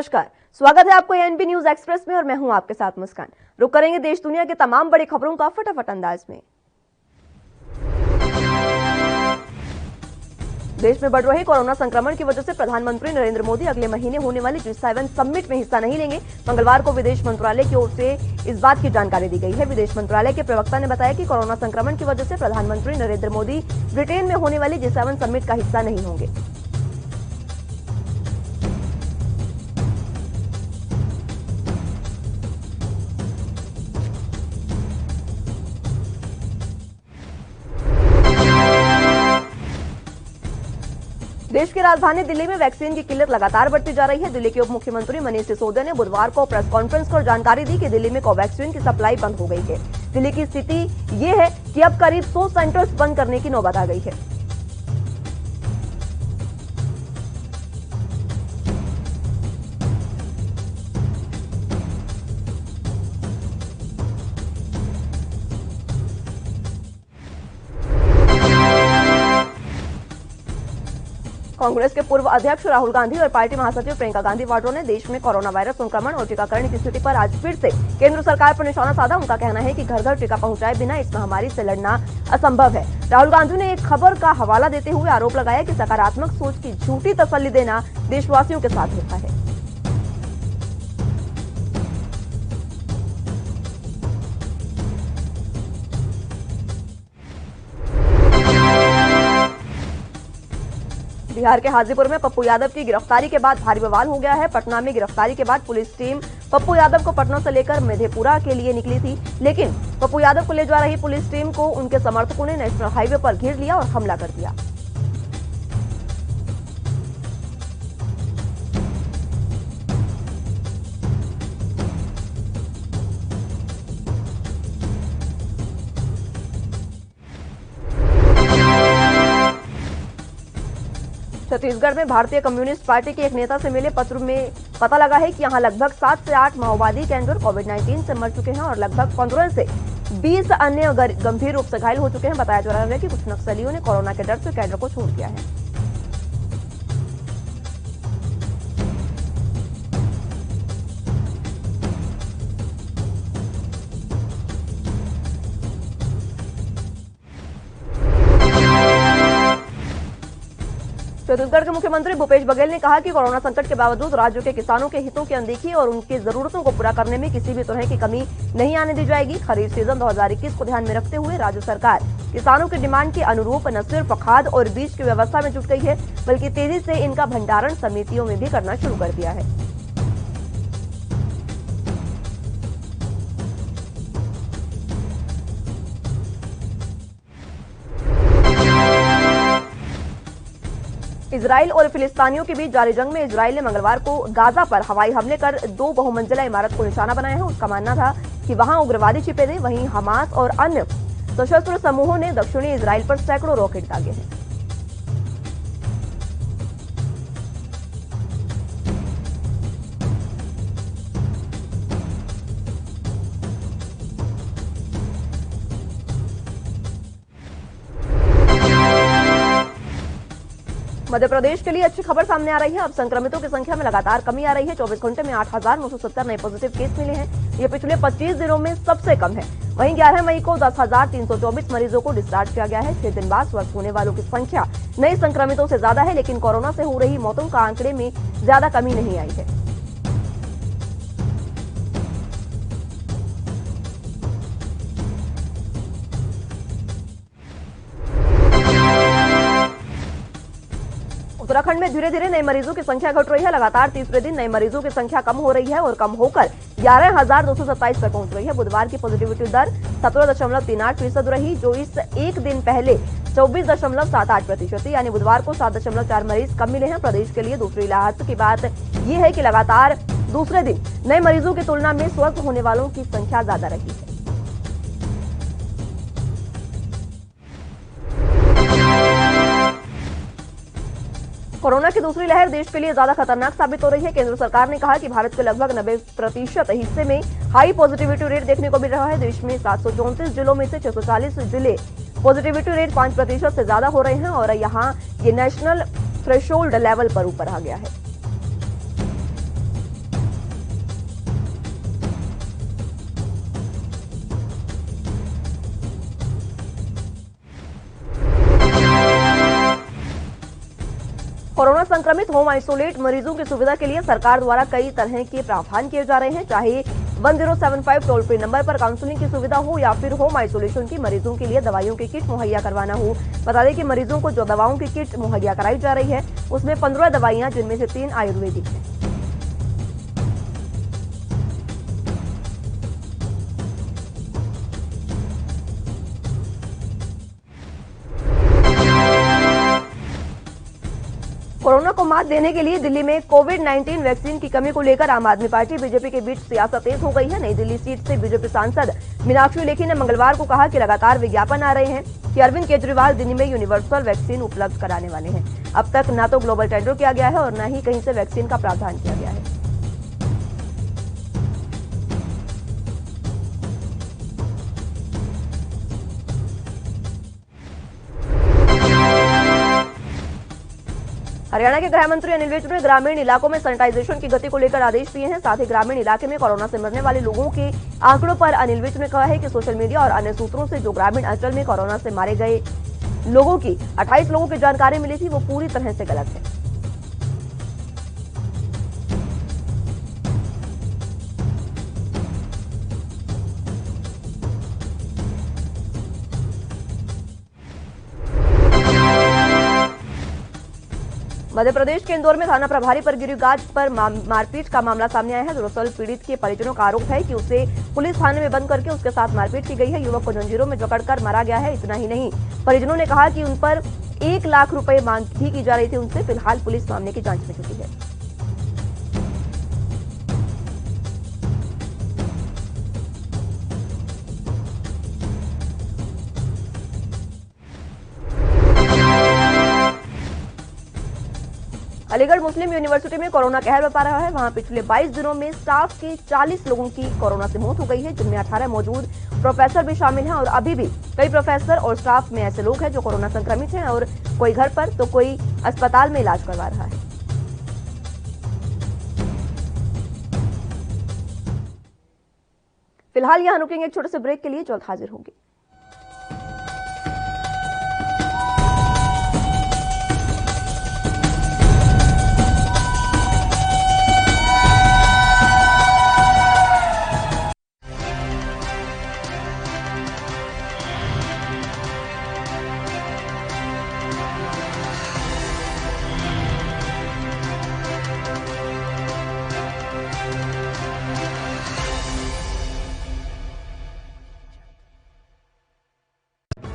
नमस्कार, स्वागत है आपको एएनबी न्यूज एक्सप्रेस में और मैं हूं आपके साथ मुस्कान। रुक करेंगे देश दुनिया के तमाम बड़ी खबरों का फटाफट अंदाज में। देश में बढ़ रहे कोरोना संक्रमण की वजह से प्रधानमंत्री नरेंद्र मोदी अगले महीने होने वाली G7 समिट में हिस्सा नहीं लेंगे। मंगलवार को विदेश मंत्रालय की ओर से इस बात की जानकारी दी गई है। विदेश मंत्रालय के प्रवक्ता ने बताया कि कोरोना संक्रमण की वजह से प्रधानमंत्री नरेंद्र मोदी ब्रिटेन में होने वाली G7 समिट का हिस्सा नहीं होंगे। देश की राजधानी दिल्ली में वैक्सीन की किल्लत लगातार बढ़ती जा रही है। दिल्ली के उप मुख्यमंत्री मनीष सिसोदिया ने बुधवार को प्रेस कॉन्फ्रेंस कर जानकारी दी कि दिल्ली में कोवैक्सीन की सप्लाई बंद हो गई है। दिल्ली की स्थिति ये है कि अब करीब 100 सेंटर्स बंद करने की नौबत आ गई है। कांग्रेस के पूर्व अध्यक्ष राहुल गांधी और पार्टी महासचिव प्रियंका गांधी वाड्रा ने देश में कोरोना वायरस संक्रमण और टीकाकरण की स्थिति पर आज फिर से केंद्र सरकार पर निशाना साधा। उनका कहना है कि घर घर टीका पहुंचाए बिना इस महामारी से लड़ना असंभव है। राहुल गांधी ने एक खबर का हवाला देते हुए आरोप लगाया कि सकारात्मक सोच की झूठी तसल्ली देना देशवासियों के साथ होता है। बिहार के हाजीपुर में पप्पू यादव की गिरफ्तारी के बाद भारी बवाल हो गया है। पटना में गिरफ्तारी के बाद पुलिस टीम पप्पू यादव को पटना से लेकर मधेपुरा के लिए निकली थी, लेकिन पप्पू यादव को ले जा रही पुलिस टीम को उनके समर्थकों ने नेशनल हाईवे पर घेर लिया और हमला कर दिया। छत्तीसगढ़ में भारतीय कम्युनिस्ट पार्टी के एक नेता से मिले पत्र में पता लगा है कि यहां लगभग 7 से 8 माओवादी कैडर कोविड-19 से मर चुके हैं और लगभग 15 से 20 अन्य गंभीर रूप से घायल हो चुके हैं। बताया जा रहा है कि कुछ नक्सलियों ने कोरोना के डर से कैडर को छोड़ दिया है। छत्तीसगढ़ के मुख्यमंत्री भूपेश बघेल ने कहा कि कोरोना संकट के बावजूद राज्य के किसानों के हितों की अनदेखी और उनकी जरूरतों को पूरा करने में किसी भी तरह की कमी नहीं आने दी जाएगी। खरीफ सीजन 2021 को ध्यान में रखते हुए राज्य सरकार किसानों की डिमांड के अनुरूप न सिर्फ खाद और बीज की व्यवस्था में जुट गई है, बल्कि तेजी से इनका भंडारण समितियों में भी करना शुरू कर दिया है। इजराइल और फिलिस्तीनियों के बीच जारी जंग में इजराइल ने मंगलवार को गाजा पर हवाई हमले कर 2 बहुमंजिला इमारत को निशाना बनाया है। उसका मानना था कि वहां उग्रवादी छिपे थे। वहीं हमास और अन्य सशस्त्र समूहों ने दक्षिणी इजराइल पर सैकड़ों रॉकेट दागे हैं। मध्य प्रदेश के लिए अच्छी खबर सामने आ रही है। अब संक्रमितों की संख्या में लगातार कमी आ रही है। 24 घंटे में 8,970 नए पॉजिटिव केस मिले हैं। ये पिछले 25 दिनों में सबसे कम है। वहीं 11 मई को 10,324 मरीजों को डिस्चार्ज किया गया है। 6 दिन बाद स्वस्थ होने वालों की संख्या नए संक्रमितों से ज्यादा है, लेकिन कोरोना से हो रही मौतों का आंकड़े में ज्यादा कमी नहीं आई है। उत्तराखंड में धीरे धीरे नए मरीजों की संख्या घट रही है। लगातार तीसरे दिन नए मरीजों की संख्या कम हो रही है और कम होकर 11,227 पर पहुंच रही है। बुधवार की पॉजिटिविटी दर 17.38% रही, जो इस एक दिन पहले 24.78% थी। यानी बुधवार को 7.4 मरीज कम मिले हैं। प्रदेश के लिए दूसरी राहत की बात यह है कि लगातार दूसरे दिन नए मरीजों की तुलना में स्वस्थ होने वालों की संख्या ज्यादा रही है। कोरोना की दूसरी लहर देश के लिए ज्यादा खतरनाक साबित हो रही है। केंद्र सरकार ने कहा कि भारत के लगभग 90% हिस्से में हाई पॉजिटिविटी रेट देखने को मिल रहा है। देश में 734 जिलों में से 640 जिले पॉजिटिविटी रेट 5% से ज्यादा हो रहे हैं और यहां ये नेशनल थ्रेशोल्ड लेवल पर ऊपर आ गया है। कोरोना संक्रमित होम आइसोलेट मरीजों की सुविधा के लिए सरकार द्वारा कई तरह के प्रावधान किए जा रहे हैं, चाहे 1075 टोल फ्री नंबर पर काउंसलिंग की सुविधा हो या फिर होम आइसोलेशन की मरीजों के लिए दवाइयों की किट मुहैया करवाना हो। बता दें कि मरीजों को जो दवाओं की किट मुहैया कराई जा रही है उसमें 15 दवाइयां, जिनमें से 3 आयुर्वेदिक हैं। कोरोना को मात देने के लिए दिल्ली में कोविड-19 वैक्सीन की कमी को लेकर आम आदमी पार्टी बीजेपी के बीच सियासत तेज हो गई है। नई दिल्ली सीट से बीजेपी सांसद मीनाक्षी लेखी ने मंगलवार को कहा कि लगातार विज्ञापन आ रहे हैं कि अरविंद केजरीवाल दिल्ली में यूनिवर्सल वैक्सीन उपलब्ध कराने वाले हैं। अब तक न तो ग्लोबल टेंडर किया गया है और न ही कहीं से वैक्सीन का प्रावधान किया गया है। हरियाणा के गृह मंत्री अनिल विज ने ग्रामीण इलाकों में सैनिटाइजेशन की गति को लेकर आदेश दिए हैं। साथ ही ग्रामीण इलाके में कोरोना से मरने वाले लोगों के आंकड़ों पर अनिल विज ने कहा है कि सोशल मीडिया और अन्य सूत्रों से जो ग्रामीण अंचल में कोरोना से मारे गए लोगों की 28 लोगों की जानकारी मिली थी, वो पूरी तरह से गलत है। मध्य प्रदेश के इंदौर में थाना प्रभारी पर गिरी गाज पर मारपीट का मामला सामने आया है। दरअसल पीड़ित के परिजनों का आरोप है कि उसे पुलिस थाने में बंद करके उसके साथ मारपीट की गई है। युवक को जंजीरों में जकड़कर मारा गया है। इतना ही नहीं, परिजनों ने कहा कि उन पर 1 लाख रुपए मांग भी की जा रही थी उनसे। फिलहाल पुलिस मामले की जांच में जुटी है। अलीगढ़ मुस्लिम यूनिवर्सिटी में कोरोना कहर बरपा रहा है। वहां पिछले 22 दिनों में स्टाफ के 40 लोगों की कोरोना से मौत हो गई है, जिनमें 18 मौजूद प्रोफेसर भी शामिल हैं। और अभी भी कई प्रोफेसर और स्टाफ में ऐसे लोग हैं जो कोरोना संक्रमित हैं और कोई घर पर तो कोई अस्पताल में इलाज करवा रहा है। फिलहाल यहां रुकेंगे एक छोटे से ब्रेक के लिए, जल्द हाजिर होंगे।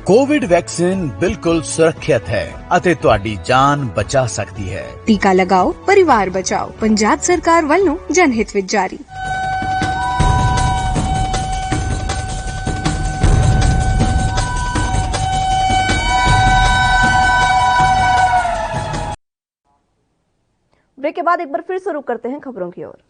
कोविड वैक्सीन बिल्कुल सुरक्षित है ਅਤੇ ਤੁਹਾਡੀ ਜਾਨ ਬਚਾ ਸਕਦੀ ਹੈ। टीका लगाओ, परिवार बचाओ। पंजाब सरकार ਵੱਲੋਂ जनहित ਵਿੱਚ जारी। ब्रेक के बाद एक बार फिर से रुक करते हैं खबरों की ओर।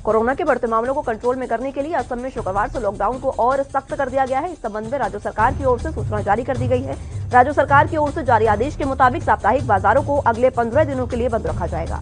कोरोना के बढ़ते मामलों को कंट्रोल में करने के लिए असम में शुक्रवार से लॉकडाउन को और सख्त कर दिया गया है। इस संबंध में राज्य सरकार की ओर से सूचना जारी कर दी गई है। राज्य सरकार की ओर से जारी आदेश के मुताबिक साप्ताहिक बाजारों को अगले 15 दिनों के लिए बंद रखा जाएगा।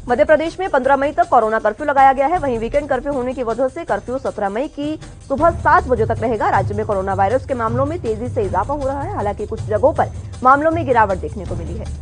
मध्य प्रदेश में 15 मई तक कोरोना कर्फ्यू लगाया गया है। वहीं वीकेंड कर्फ्यू होने की वजह से कर्फ्यू 17 मई की सुबह 7 बजे तक रहेगा। राज्य में कोरोना वायरस के मामलों में तेजी से इजाफा हो रहा है। हालांकि कुछ जगहों पर मामलों में गिरावट देखने को मिली है।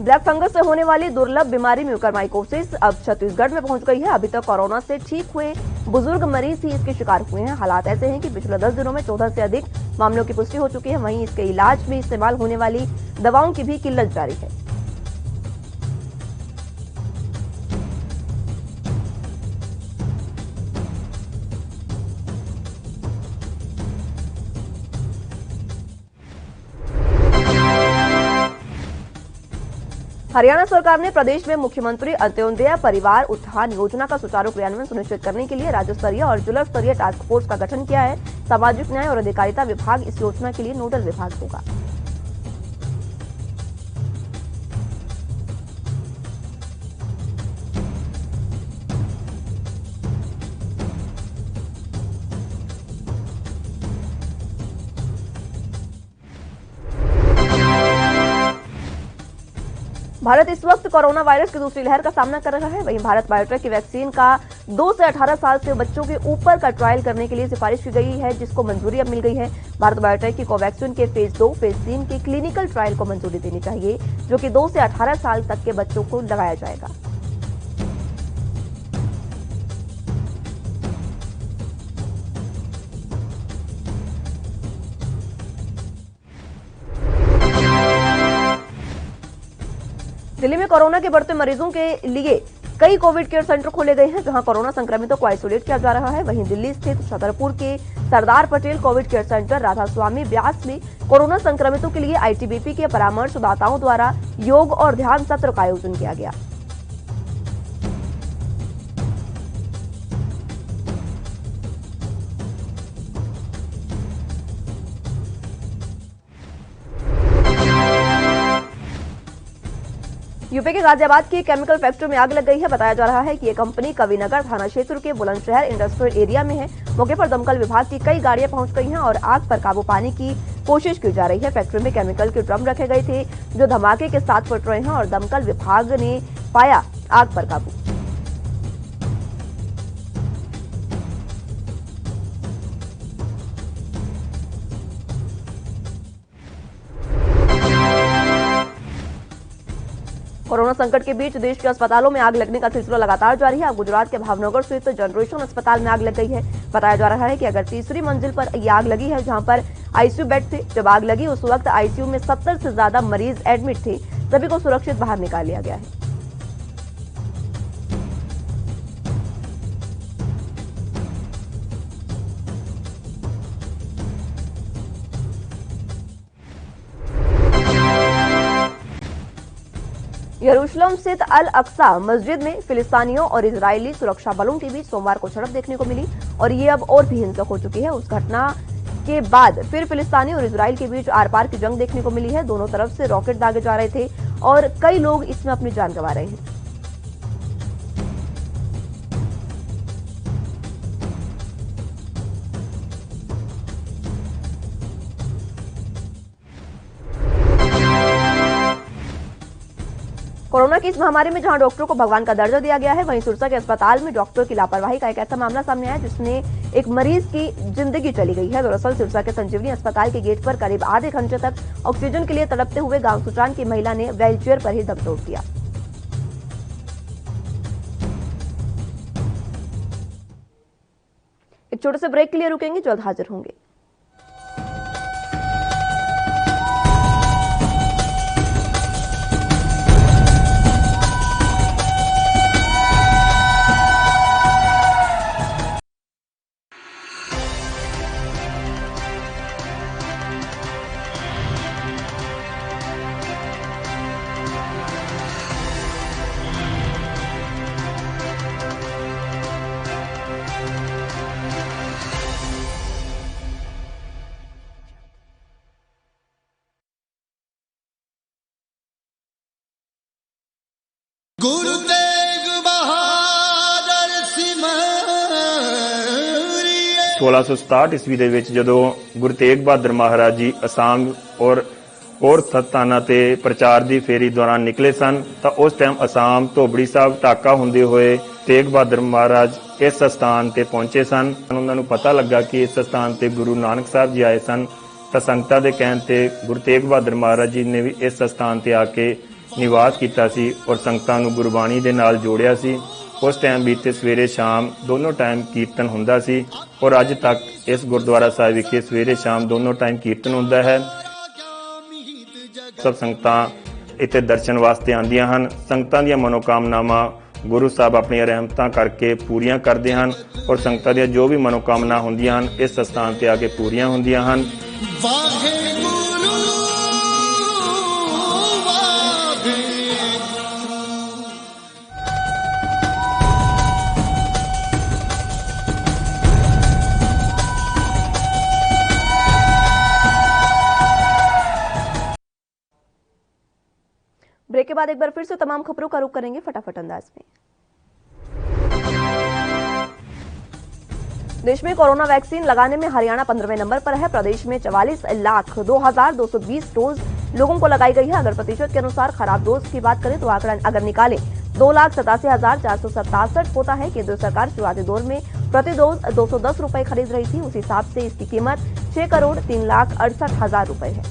ब्लैक फंगस से होने वाली दुर्लभ बीमारी म्यूकरमाइकोसिस अब छत्तीसगढ़ में पहुंच गई है। अभी तक कोरोना से ठीक हुए बुजुर्ग मरीज ही इसके शिकार हुए हैं। हालात ऐसे हैं कि पिछले 10 दिनों में 14 से अधिक मामलों की पुष्टि हो चुकी है। वहीं इसके इलाज में इस्तेमाल होने वाली दवाओं की भी किल्लत जारी है। हरियाणा सरकार ने प्रदेश में मुख्यमंत्री अंत्योदय परिवार उत्थान योजना का सुचारू क्रियान्वयन सुनिश्चित करने के लिए राज्य स्तरीय और जिला स्तरीय टास्क फोर्स का गठन किया है। सामाजिक न्याय और अधिकारिता विभाग इस योजना के लिए नोडल विभाग होगा। भारत इस वक्त कोरोना वायरस की दूसरी लहर का सामना कर रहा है। वहीं भारत बायोटेक की वैक्सीन का 2 से 18 साल से बच्चों के ऊपर का ट्रायल करने के लिए सिफारिश की गई है, जिसको मंजूरी अब मिल गई है। भारत बायोटेक की कोवैक्सीन के फेज 2, फेज 3 के क्लिनिकल ट्रायल को मंजूरी देनी चाहिए, जो कि 2 से 18 साल तक के बच्चों को लगाया जाएगा। दिल्ली में कोरोना के बढ़ते मरीजों के लिए कई कोविड केयर सेंटर खोले गए हैं, जहां कोरोना संक्रमितों को आइसोलेट किया जा रहा है। वहीं दिल्ली स्थित छतरपुर के Sardar Patel covid care centre Radha Swami Vyas में कोरोना संक्रमितों के लिए आईटीबीपी के परामर्शदाताओं द्वारा योग और ध्यान सत्र का आयोजन किया गया। यूपी के गाजियाबाद की केमिकल फैक्ट्री में आग लग गई है। बताया जा रहा है कि ये कंपनी कविनगर थाना क्षेत्र के बुलंदशहर इंडस्ट्रियल एरिया में है। मौके पर दमकल विभाग की कई गाड़ियां पहुंच गई हैं और आग पर काबू पाने की कोशिश की जा रही है। फैक्ट्री में केमिकल के ड्रम रखे गए थे, जो धमाके के साथ फट रहे हैं और दमकल विभाग ने पाया आग पर काबू। कोरोना संकट के बीच देश के अस्पतालों में आग लगने का सिलसिला लगातार जारी है। अब गुजरात के भावनगर स्थित जनरेशन अस्पताल में आग लग गई है। बताया जा रहा है कि अगर तीसरी मंजिल पर यह आग लगी है, जहां पर आईसीयू बेड थे। जब आग लगी उस वक्त आईसीयू में 70 से ज्यादा मरीज एडमिट थे। सभी को सुरक्षित बाहर निकाल लिया गया है। यरूशलेम स्थित अल अक्सा मस्जिद में फिलिस्तीनियों और इजरायली सुरक्षा बलों के बीच सोमवार को झड़प देखने को मिली और ये अब और भी हिंसक हो चुकी है। उस घटना के बाद फिर फिलिस्तीनी और इजरायल के बीच आर पार की जंग देखने को मिली है। दोनों तरफ से रॉकेट दागे जा रहे थे और कई लोग इसमें अपनी जान गंवा रहे हैं। कोरोना की इस महामारी में जहां डॉक्टरों को भगवान का दर्जा दिया गया है, वहीं सिरसा के अस्पताल में डॉक्टर की लापरवाही का एक ऐसा मामला सामने आया जिसमें एक मरीज की जिंदगी चली गई है। दरअसल सिरसा के संजीवनी अस्पताल के गेट पर करीब आधे घंटे तक ऑक्सीजन के लिए तड़पते हुए गांव सुचान की महिला ने व्हीलचेयर पर ही दम तोड़ दिया। एक छोटे से ब्रेक के लिए रुकेंगे, जल्द हाजिर होंगे। गुरु तेग बहादुर सिमरिए 1667 ਈਸਵੀ ਦੇ ਵਿੱਚ ਜਦੋਂ ਗੁਰੂ ਤੇਗ ਬਹਾਦਰ ਮਹਾਰਾਜ ਜੀ ਅਸਾਮ ਔਰ ਹੋਰ ਸਥਾਨਾਂ ਤੇ ਪ੍ਰਚਾਰ ਦੀ ਫੇਰੀ ਦੌਰਾਨ ਨਿਕਲੇ ਸਨ ਤਾਂ ਉਸ ਟਾਈਮ ਅਸਾਮ ਧੋਬੜੀ ਸਾਹਿਬ ਢਾਕਾ ਹੁੰਦੇ ਹੋਏ ਤੇਗ ਬਹਾਦਰ ਮਹਾਰਾਜ ਇਸ ਸਥਾਨ ਤੇ ਪਹੁੰਚੇ ਸਨ। ਉਹਨਾਂ ਨੂੰ ਪਤਾ ਲੱਗਾ ਕਿ ਇਸ ਸਥਾਨ ਤੇ ਗੁਰੂ ਨਾਨਕ ਸਾਹਿਬ ਜੀ ਆਏ ਸਨ ਤਾਂ ਸੰਗਤਾਂ ਦੇ ਕਹਿਣ ਤੇ ਗੁਰੂ ਤੇਗ ਬਹਾਦਰ ਮਹਾਰਾਜ ਜੀ ਨੇ ਵੀ ਇਸ ਸਥਾਨ ਤੇ ਆ ਕੇ ਨਿਵਾਸ ਕੀਤਾ ਸੀ ਔਰ ਸੰਗਤਾਂ ਨੂੰ ਗੁਰਬਾਣੀ ਦੇ ਨਾਲ ਜੋੜਿਆ ਸੀ। ਉਸ ਟਾਈਮ ਬੀਤੇ ਸਵੇਰੇ ਸ਼ਾਮ ਦੋਨੋਂ ਟਾਈਮ ਕੀਰਤਨ ਹੁੰਦਾ ਸੀ ਔਰ ਅੱਜ ਤੱਕ ਇਸ ਗੁਰਦੁਆਰਾ ਸਾਹਿਬ ਵਿਖੇ ਸਵੇਰੇ ਸ਼ਾਮ ਦੋਨੋਂ ਟਾਈਮ ਕੀਰਤਨ ਹੁੰਦਾ ਹੈ। ਸਭ ਸੰਗਤਾਂ ਇੱਥੇ ਦਰਸ਼ਨ ਵਾਸਤੇ ਆਉਂਦੀਆਂ ਹਨ। ਸੰਗਤਾਂ ਦੀਆਂ ਮਨੋਕਾਮਨਾਵਾਂ ਗੁਰੂ ਸਾਹਿਬ ਆਪਣੀਆਂ ਰਹਿਮਤਾਂ ਕਰਕੇ ਪੂਰੀਆਂ ਕਰਦੇ ਹਨ ਔਰ ਸੰਗਤਾਂ ਦੀਆਂ ਜੋ ਵੀ ਮਨੋਕਾਮਨਾ ਹੁੰਦੀਆਂ ਹਨ ਇਸ ਸਥਾਨ ਤੇ ਆ ਕੇ ਪੂਰੀਆਂ ਹੁੰਦੀਆਂ ਹਨ। ਵਾਹਿਗੁਰੂ ਵਾਹਿਗੁਰੂ बाद एक बार फिर से तमाम खबरों का रुख करेंगे फटाफट अंदाज में। देश में कोरोना वैक्सीन लगाने में हरियाणा 15वें नंबर पर है। प्रदेश में 44,02,220 डोज लोगों को लगाई गई है। अगर प्रतिशत के अनुसार खराब डोज की बात करें तो आंकड़ा अगर निकालें 2,87,467 होता है। केंद्र सरकार शुरुआती दौर में प्रति डोज 210 रुपए खरीद रही थी। उस हिसाब से इसकी कीमत 6,03,68,000 रुपए है।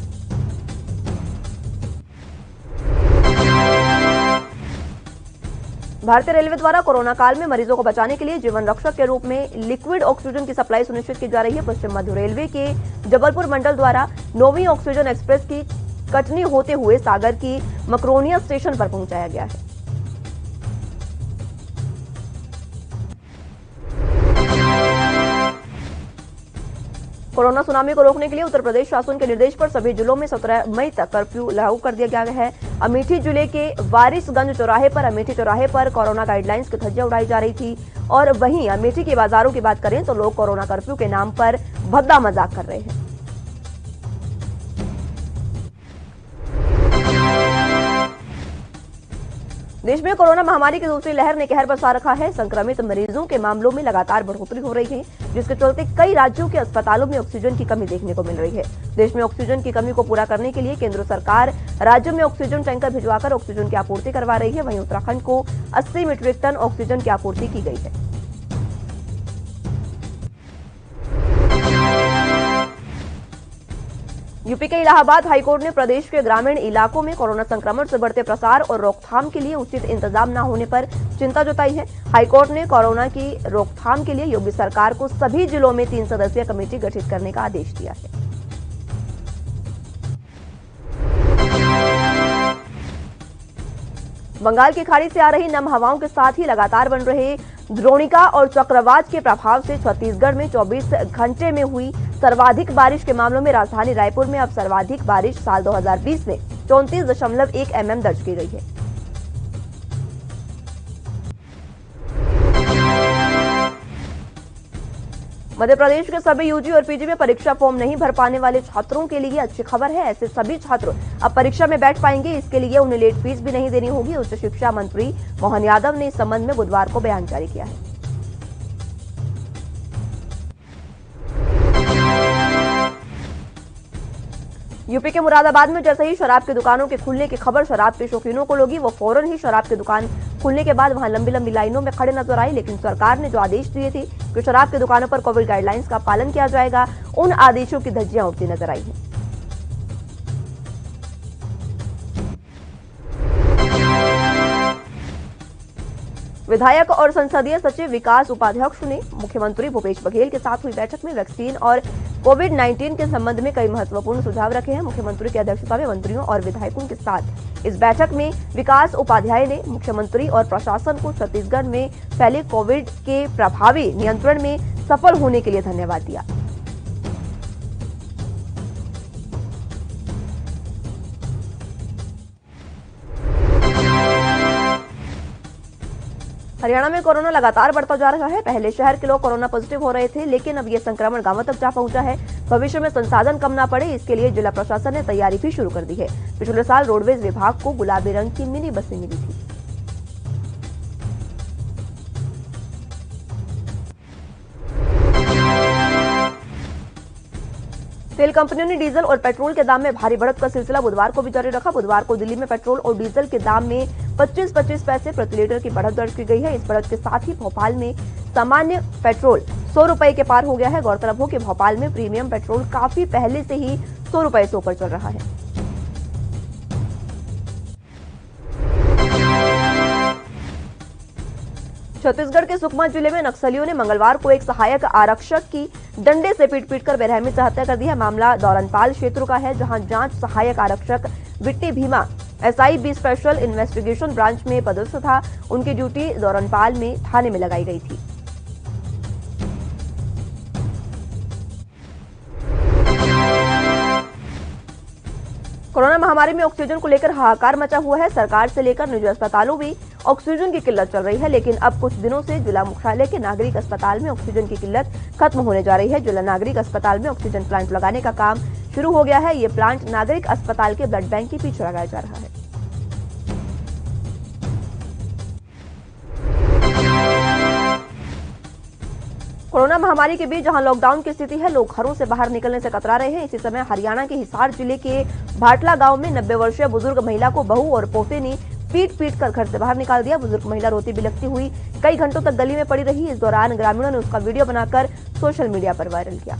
भारतीय रेलवे द्वारा कोरोना काल में मरीजों को बचाने के लिए जीवन रक्षक के रूप में लिक्विड ऑक्सीजन की सप्लाई सुनिश्चित की जा रही है। पश्चिम मध्य रेलवे के जबलपुर मंडल द्वारा 9वीं ऑक्सीजन एक्सप्रेस की कटनी होते हुए सागर की मकरोनिया स्टेशन पर पहुंचाया गया है। कोरोना सुनामी को रोकने के लिए उत्तर प्रदेश शासन के निर्देश पर सभी जिलों में 17 मई तक कर्फ्यू लागू कर दिया गया है। अमेठी जिले के वारिसगंज चौराहे पर कोरोना गाइडलाइंस की धज्जियां उड़ाई जा रही थी और वहीं अमेठी के बाजारों की बात करें तो लोग कोरोना कर्फ्यू के नाम पर भद्दा मजाक कर रहे हैं। देश में कोरोना महामारी की दूसरी लहर ने कहर बरसा रखा है। संक्रमित मरीजों के मामलों में लगातार बढ़ोतरी हो रही है, जिसके चलते कई राज्यों के अस्पतालों में ऑक्सीजन की कमी देखने को मिल रही है। देश में ऑक्सीजन की कमी को पूरा करने के लिए केंद्र सरकार राज्यों में ऑक्सीजन टैंकर भिजवाकर ऑक्सीजन की आपूर्ति करवा रही है। वहीं उत्तराखंड को 80 मीट्रिक टन ऑक्सीजन की आपूर्ति की गई है। यूपी के इलाहाबाद हाईकोर्ट ने प्रदेश के ग्रामीण इलाकों में कोरोना संक्रमण से बढ़ते प्रसार और रोकथाम के लिए उचित इंतजाम न होने पर चिंता जताई है। हाईकोर्ट ने कोरोना की रोकथाम के लिए योगी सरकार को सभी जिलों में 3 सदस्यीय कमेटी गठित करने का आदेश दिया है। बंगाल की खाड़ी से आ रही नम हवाओं के साथ ही लगातार बन रहे द्रोणिका और चक्रवात के प्रभाव से छत्तीसगढ़ में 24 घंटे में हुई सर्वाधिक बारिश के मामलों में राजधानी रायपुर में अब सर्वाधिक बारिश साल 2020 में 34.1 mm दर्ज की गई है। मध्य प्रदेश के सभी यूजी और पीजी में परीक्षा फॉर्म नहीं भर पाने वाले छात्रों के लिए अच्छी खबर है। ऐसे सभी छात्र अब परीक्षा में बैठ पाएंगे। इसके लिए उन्हें लेट फीस भी नहीं देनी होगी। उच्च शिक्षा मंत्री मोहन यादव ने इस संबंध में बुधवार को बयान जारी किया है। यूपी के मुरादाबाद में जैसे ही शराब की दुकानों के खुलने की खबर शराब के शौकीनों को लगी, वो फौरन ही शराब की दुकान खुलने के बाद वहां लंबी लंबी लाइनों में खड़े नजर आए। लेकिन सरकार ने जो आदेश दिए थे कि शराब की दुकानों पर कोविड गाइडलाइंस का पालन किया जाएगा, उन आदेशों की धज्जियां उड़ती नजर आई हैं। विधायक और संसदीय सचिव विकास उपाध्यक्ष ने मुख्यमंत्री भूपेश बघेल के साथ हुई बैठक में वैक्सीन और कोविड-19 के संबंध में कई महत्वपूर्ण सुझाव रखे हैं। मुख्यमंत्री की अध्यक्षता में मंत्रियों और विधायकों के साथ इस बैठक में विकास उपाध्याय ने मुख्यमंत्री और प्रशासन को छत्तीसगढ़ में फैले कोविड के प्रभावी नियंत्रण में सफल होने के लिए धन्यवाद दिया। हरियाणा में कोरोना लगातार बढ़ता जा रहा है। पहले शहर के लोग कोरोना पॉजिटिव हो रहे थे, लेकिन अब ये संक्रमण गांवों तक जा पहुंचा है। भविष्य में संसाधन कम ना पड़े, इसके लिए जिला प्रशासन ने तैयारी भी शुरू कर दी है। पिछले साल रोडवेज विभाग को गुलाबी रंग की मिनी बसें मिली थी। तेल कंपनियों ने डीजल और पेट्रोल के दाम में भारी बढ़त का सिलसिला बुधवार को भी जारी रखा। बुधवार को दिल्ली में पेट्रोल और डीजल के दाम में 25-25 पैसे प्रति लीटर की बढ़त दर्ज की गई है। इस बढ़त के साथ ही भोपाल में सामान्य पेट्रोल 100 रुपए के पार हो गया है। गौरतलब हो कि भोपाल में प्रीमियम पेट्रोल काफी पहले से ही 100 रुपए से ऊपर चल रहा है। छत्तीसगढ़ के सुकमा जिले में नक्सलियों ने मंगलवार को एक सहायक आरक्षक की डंडे से पीट-पीटकर बेरहमी से हत्या कर दी है। मामला दौरनपाल क्षेत्र का है, जहां जांच सहायक आरक्षक Bitti Bhima SIB special investigation branch में पदस्थ था। उनकी ड्यूटी दौरनपाल में थाने में लगाई गई थी। कोरोना महामारी में ऑक्सीजन को लेकर हाहाकार मचा हुआ है। सरकार से लेकर निजी अस्पतालों में ऑक्सीजन की किल्लत चल रही है, लेकिन अब कुछ दिनों से जिला मुख्यालय के नागरिक अस्पताल में ऑक्सीजन की किल्लत खत्म होने जा रही है। जिला नागरिक अस्पताल में ऑक्सीजन प्लांट लगाने का काम शुरू हो गया है। ये प्लांट नागरिक अस्पताल के ब्लड बैंक के पीछे लगाया जा रहा है। कोरोना महामारी के बीच जहां लॉकडाउन की स्थिति है, लोग घरों से बाहर निकलने से कतरा रहे हैं। इसी समय हरियाणा के हिसार जिले के भाटला गांव में 90 वर्षीय बुजुर्ग महिला को बहू और पोते ने पीट कर घर से बाहर निकाल दिया। बुजुर्ग महिला रोती बिलखती हुई कई घंटों तक गली में पड़ी रही। इस दौरान ग्रामीणों ने उसका वीडियो बनाकर सोशल मीडिया पर वायरल किया।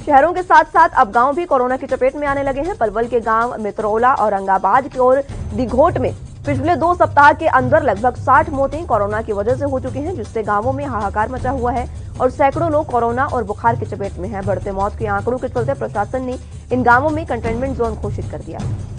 शहरों के साथ साथ अब गांव भी कोरोना की चपेट में आने लगे हैं। पलवल के गांव मित्रोला और औरंगाबाद की ओर दिघोट में पिछले 2 सप्ताह के अंदर लगभग 60 मौतें कोरोना की वजह से हो चुकी हैं, जिससे गांवों में हाहाकार मचा हुआ है और सैकड़ों लोग कोरोना और बुखार की चपेट में हैं। बढ़ते मौत के आंकड़ों के चलते प्रशासन ने इन गांवों में कंटेनमेंट जोन घोषित कर दिया है।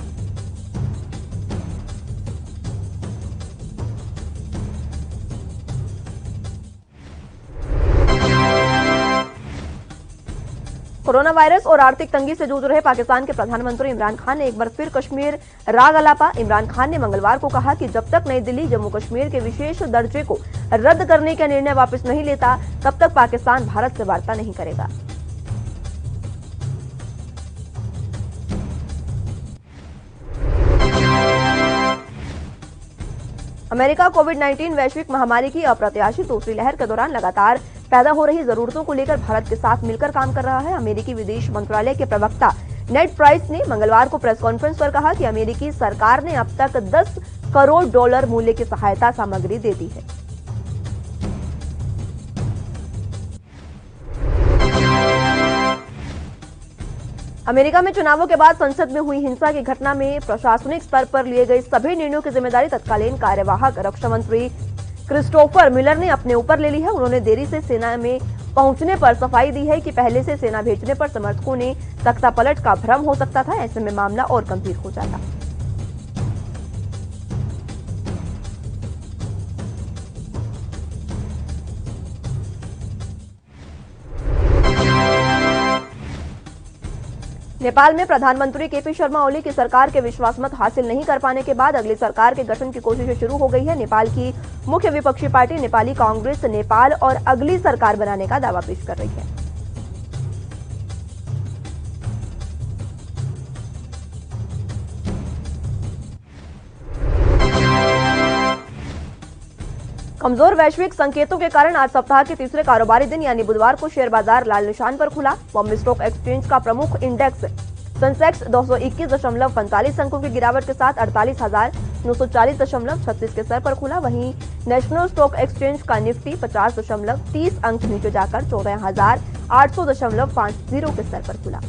कोरोना वायरस और आर्थिक तंगी से जूझ रहे पाकिस्तान के प्रधानमंत्री इमरान खान ने एक बार फिर कश्मीर राग अलापा। इमरान खान ने मंगलवार को कहा कि जब तक नई दिल्ली जम्मू कश्मीर के विशेष दर्जे को रद्द करने का निर्णय वापस नहीं लेता, तब तक पाकिस्तान भारत से वार्ता नहीं करेगा। अमेरिका कोविड-19 वैश्विक महामारी की अप्रत्याशित दूसरी लहर के दौरान लगातार पैदा हो रही जरूरतों को लेकर भारत के साथ मिलकर काम कर रहा है। अमेरिकी विदेश मंत्रालय के प्रवक्ता नेड प्राइस ने मंगलवार को प्रेस कॉन्फ्रेंस पर कहा कि अमेरिकी सरकार ने अब तक $10 करोड़ मूल्य की सहायता सामग्री दे दी है। अमेरिका में चुनावों के बाद संसद में हुई हिंसा की घटना में प्रशासनिक स्तर पर लिए गए सभी निर्णयों की जिम्मेदारी तत्कालीन कार्यवाहक रक्षा मंत्री क्रिस्टोफर मिलर ने अपने ऊपर ले ली है। उन्होंने देरी से सेना में पहुंचने पर सफाई दी है कि पहले से सेना भेजने पर समर्थकों ने तख्तापलट का भ्रम हो सकता था। ऐसे में मामला और गंभीर हो जाता। नेपाल में प्रधानमंत्री केपी शर्मा ओली की सरकार के विश्वास मत हासिल नहीं कर पाने के बाद अगली सरकार के गठन की कोशिशें शुरू हो गई है। नेपाल की मुख्य विपक्षी पार्टी नेपाली कांग्रेस नेपाल और अगली सरकार बनाने का दावा पेश कर रही है। कमजोर वैश्विक संकेतों के कारण आज सप्ताह के तीसरे कारोबारी दिन यानी बुधवार को शेयर बाजार लाल निशान पर खुला। बॉम्बे स्टॉक एक्सचेंज का प्रमुख इंडेक्स सेंसेक्स 221.45 अंकों की गिरावट के साथ 48,940.36 के स्तर पर खुला। वहीं नेशनल स्टॉक एक्सचेंज का निफ्टी 50.30 अंक नीचे जाकर 14,800.50 के स्तर पर खुला।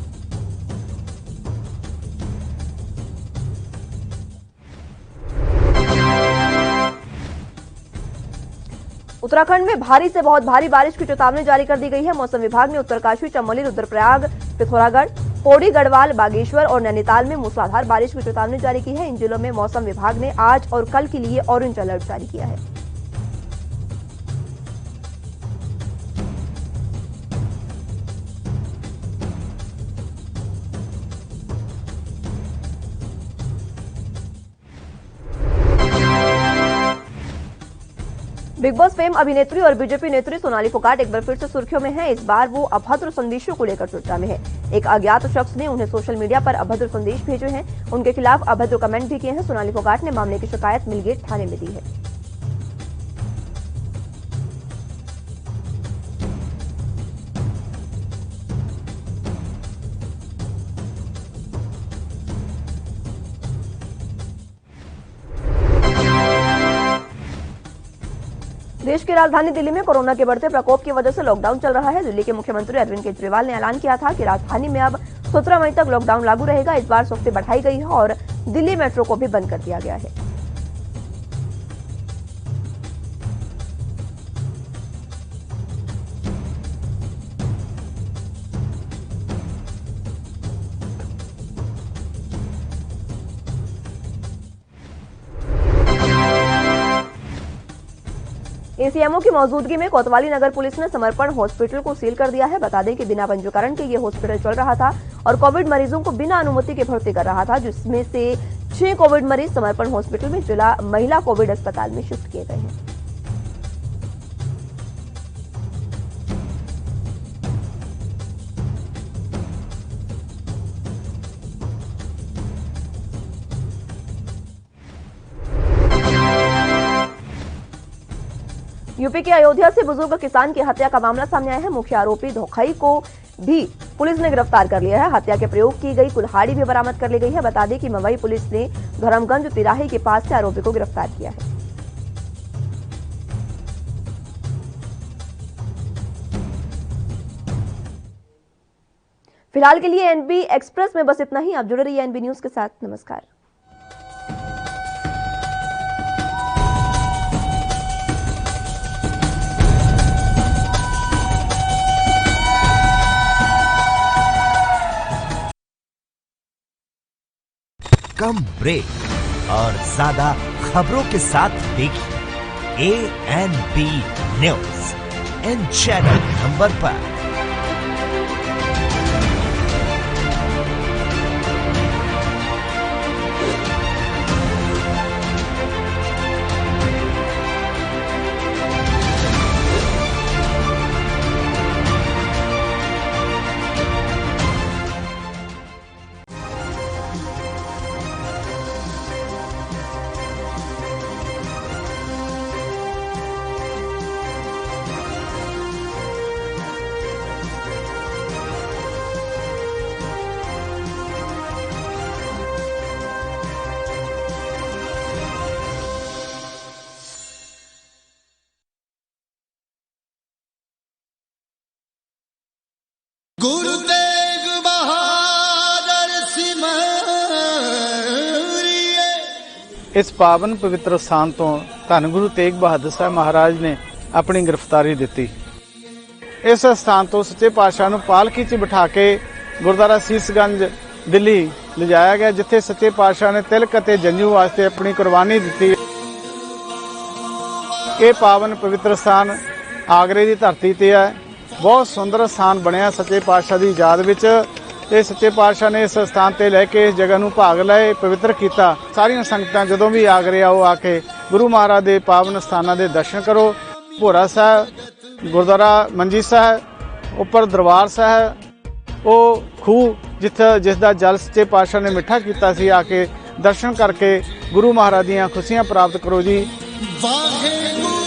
उत्तराखंड में भारी से बहुत भारी बारिश की चेतावनी जारी कर दी गई है। मौसम विभाग ने उत्तरकाशी, चमोली, रुद्रप्रयाग, पिथौरागढ़, पौड़ी, गढ़वाल, बागेश्वर और नैनीताल में मूसलाधार बारिश की चेतावनी जारी की है। इन जिलों में मौसम विभाग ने आज और कल के लिए ऑरेंज अलर्ट जारी किया है। बिग बॉस फेम अभिनेत्री और बीजेपी नेत्री सोनाली फोगाट एक बार फिर से सुर्खियों में है। इस बार वो अभद्र संदेशों को लेकर चर्चा में है। एक अज्ञात शख्स ने उन्हें सोशल मीडिया पर अभद्र संदेश भेजे हैं। उनके खिलाफ अभद्र कमेंट भी किए हैं। सोनाली फोगाट ने मामले की शिकायत मिलगेट थाने में दी है। देश की राजधानी दिल्ली में कोरोना के बढ़ते प्रकोप की वजह से लॉकडाउन चल रहा है। दिल्ली के मुख्यमंत्री अरविंद केजरीवाल ने ऐलान किया था कि राजधानी में अब 17 मई तक लॉकडाउन लागू रहेगा। इस बार सख्ती बढ़ाई गई है और दिल्ली मेट्रो को भी बंद कर दिया गया है। एसीएमओ की मौजूदगी में कोतवाली नगर पुलिस ने समर्पण हॉस्पिटल को सील कर दिया है। बता दें कि बिना पंजीकरण के ये हॉस्पिटल चल रहा था और कोविड मरीजों को बिना अनुमति के भर्ती कर रहा था, जिसमें से 6 कोविड मरीज समर्पण हॉस्पिटल में जिला महिला कोविड अस्पताल में शिफ्ट किए गए हैं। यूपी के अयोध्या से बुजुर्ग किसान की हत्या का मामला सामने आया है। मुख्य आरोपी धोखाई को भी पुलिस ने गिरफ्तार कर लिया है। हत्या के प्रयोग की गई कुल्हाड़ी भी बरामद कर ली गई है। बता दें कि मवई पुलिस ने धर्मगंज तिराहे के पास से आरोपी को गिरफ्तार किया है। फिलहाल के लिए एनबी एक्सप्रेस में बस इतना ही। आप जुड़े रहिए एनबी न्यूज के साथ। नमस्कार। कम ब्रेक और ज्यादा खबरों के साथ देखिए ANB news in channel number पर। गुरु तेग बहादुर सिमरिए। इस पावन पवित्र स्थान तो धन गुरु तेग बहादुर साहब महाराज ने अपनी गिरफ्तारी दी। इस स्थान तो सच्चे पातशाह नूं पालकी च बिठा के गुरुद्वारा सीसगंज दिल्ली लिजाया गया, जिथे सच्चे पातशाह ने तिलक अते जंजू वास्ते अपनी कुर्बानी दी। ये पावन पवित्र स्थान आगरे की धरती ते है। बहुत सुंदर स्थान बनया सच्चे पातशाह की याद विच। ये सच्चे पातशाह ने इस स्थान ते लैके इस जगह नूं भाग लए, पवित्र किया। सारियां संगतां जदों भी आगरे आओ आके गुरु महाराज के पावन स्थानां दे दर्शन करो। भोरा साहब, गुरुद्वारा मंजी साहब, उपर दरबार साहब, वो खूह जिसका जल सच्चे पातशाह ने मिठा किया सी, आके दर्शन करके गुरु महाराज दीयां खुशियां प्राप्त करो जी। वाहेगुरु